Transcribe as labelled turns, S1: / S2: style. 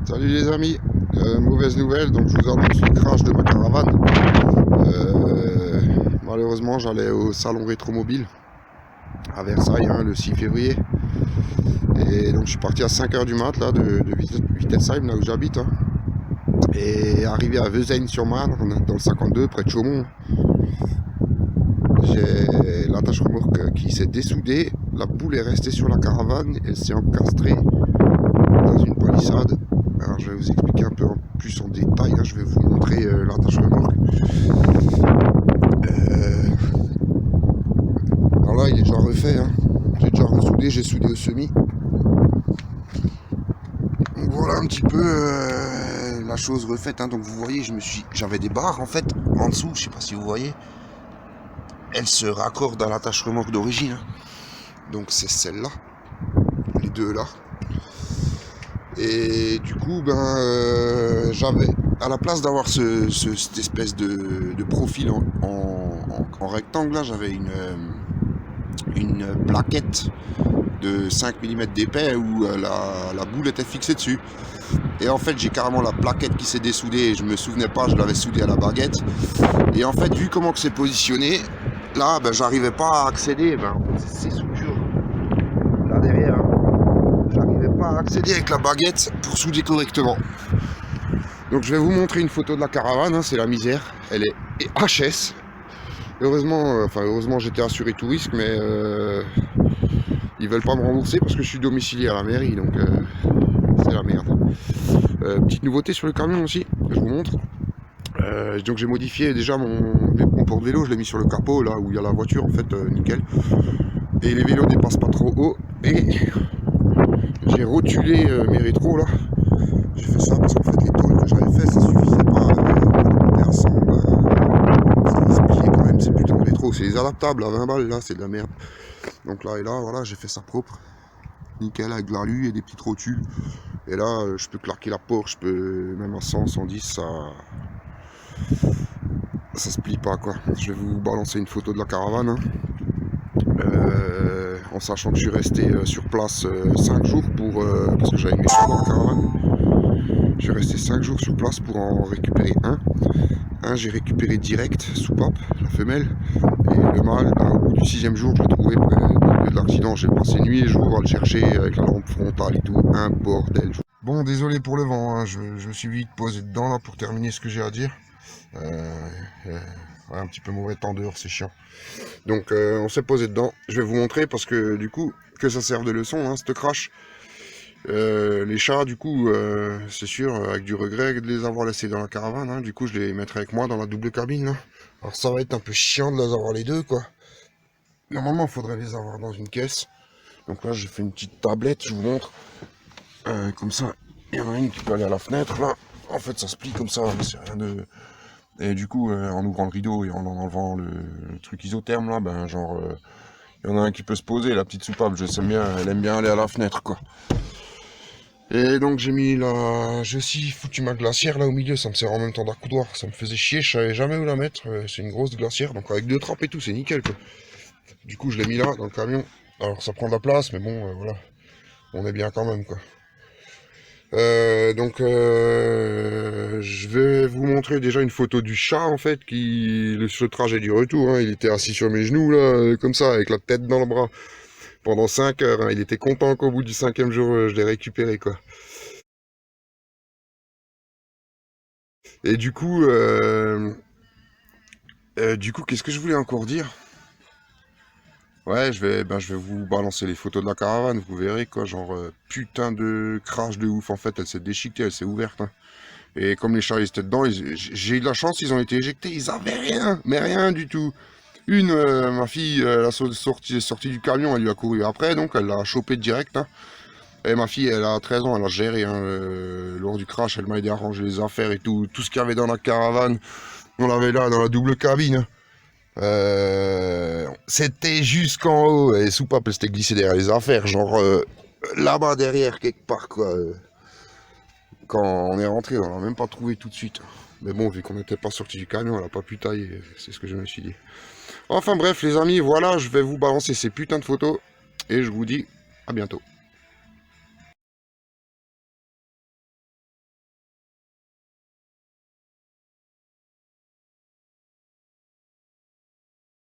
S1: Salut les amis, mauvaise nouvelle, donc je vous annonce le crash de ma caravane. Malheureusement j'allais au salon Rétromobile à Versailles le 6 février. Et donc je suis parti à 5h du mat là, de Wittelsheim, là où j'habite. Et arrivé à Wessein-sur-Marne, dans le 52, près de Chaumont, j'ai l'attache remorque qui s'est dessoudée, la boule est restée sur la caravane, elle s'est encastrée dans une palissade. Alors je vais vous expliquer un peu plus en détail, je vais vous montrer l'attache remorque. Alors là il est déjà refait, j'ai déjà ressoudé, j'ai soudé au semi. Donc voilà un petit peu la chose refaite, donc vous voyez j'avais des barres en fait en dessous, je sais pas si vous voyez. Elles se raccordent à l'attache remorque d'origine, donc c'est celle-là, les deux là. Et du coup, j'avais, à la place d'avoir cette espèce de profil en rectangle, là, j'avais une plaquette de 5 mm d'épais où la boule était fixée dessus. Et en fait, j'ai carrément la plaquette qui s'est dessoudée et je me souvenais pas, je l'avais soudée à la baguette. Et en fait, vu comment que c'est positionné, là, j'arrivais pas à accéder. Ces soudures là derrière, j'arrivais pas à accéder avec la baguette pour souder correctement. Donc je vais vous montrer une photo de la caravane, c'est la misère, elle est HS. Heureusement j'étais assuré tout risque, mais ils veulent pas me rembourser parce que je suis domicilié à la mairie, donc c'est la merde. Petite nouveauté sur le camion aussi, je vous montre. Donc j'ai modifié déjà mon porte-vélo, je l'ai mis sur le capot, là où il y a la voiture en fait, nickel. Et les vélos dépassent pas trop haut, et j'ai rotulé mes rétros là. J'ai fait ça parce qu'en fait les tôles que j'avais fait ça suffisait pas pour monter à 100, ça se pliait quand même ces putains de rétros, c'est les adaptables à 20 balles là, c'est de la merde. Donc là et là, voilà, j'ai fait ça propre, nickel, avec de l'alu et des petites rotules. Et là je peux claquer la Porsche, je peux même à 100, 110, ça se plie pas quoi. Je vais vous balancer une photo de la caravane, en sachant que je suis resté sur place 5 jours parce que j'avais mes chats dans la caravane. Je suis resté 5 jours sur place pour en récupérer un. J'ai récupéré direct, soupape, la femelle. Et le mâle, au bout du 6e jour, je l'ai trouvé près de l'accident. J'ai passé nuit et jour à le chercher avec la lampe frontale et tout. Un bordel. Bon, désolé pour le vent, je me suis vite posé dedans là pour terminer ce que j'ai à dire. Un petit peu mauvais temps dehors, c'est chiant. Donc on s'est posé dedans. Je vais vous montrer parce que du coup, que ça serve de leçon, ce crash. Les chats, du coup, c'est sûr, avec du regret de les avoir laissés dans la caravane, du coup je les mettrai avec moi dans la double cabine, là. Alors ça va être un peu chiant de les avoir les deux, quoi. Normalement, il faudrait les avoir dans une caisse. Donc là, j'ai fait une petite tablette, je vous montre. Comme ça, il y en a une qui peut aller à la fenêtre, là. En fait, ça se plie comme ça, c'est rien de... Et du coup, en ouvrant le rideau et en enlevant le truc isotherme, là, il y en a un qui peut se poser, la petite soupape, je sais bien, elle aime bien aller à la fenêtre, quoi. Et donc j'ai aussi foutu ma glacière là au milieu, ça me sert en même temps d'accoudoir, ça me faisait chier, je savais jamais où la mettre, c'est une grosse glacière, donc avec 2 trappes et tout, c'est nickel quoi. Du coup je l'ai mis là, dans le camion, alors ça prend de la place, mais bon, voilà, on est bien quand même quoi. Je vais vous montrer déjà une photo du chat en fait, sur le trajet du retour, il était assis sur mes genoux là, comme ça, avec la tête dans le bras. Pendant 5 heures, il était content qu'au bout du 5e jour, je l'ai récupéré, quoi. Et du coup, qu'est-ce que je voulais encore dire? Ouais, je vais vous balancer les photos de la caravane, vous verrez, quoi, putain de crash de ouf, en fait, elle s'est déchiquetée, elle s'est ouverte, Et comme les chats, ils étaient dedans, j'ai eu de la chance, ils ont été éjectés, ils avaient rien, mais rien du tout. Ma fille, elle est sortie du camion, elle lui a couru après, donc elle l'a chopé direct, Et ma fille, elle a 13 ans, elle a géré, lors du crash, elle m'a aidé à ranger les affaires et tout ce qu'il y avait dans la caravane, on l'avait là, dans la double cabine. C'était jusqu'en haut, et soupape, elle s'était glissée derrière les affaires, là-bas derrière, quelque part, quoi. Quand on est rentré, on l'a même pas trouvé tout de suite. Mais bon, vu qu'on n'était pas sorti du camion, elle a pas pu tailler, c'est ce que je me suis dit. Enfin bref, les amis, voilà, je vais vous balancer ces putains de photos, et je vous dis à bientôt.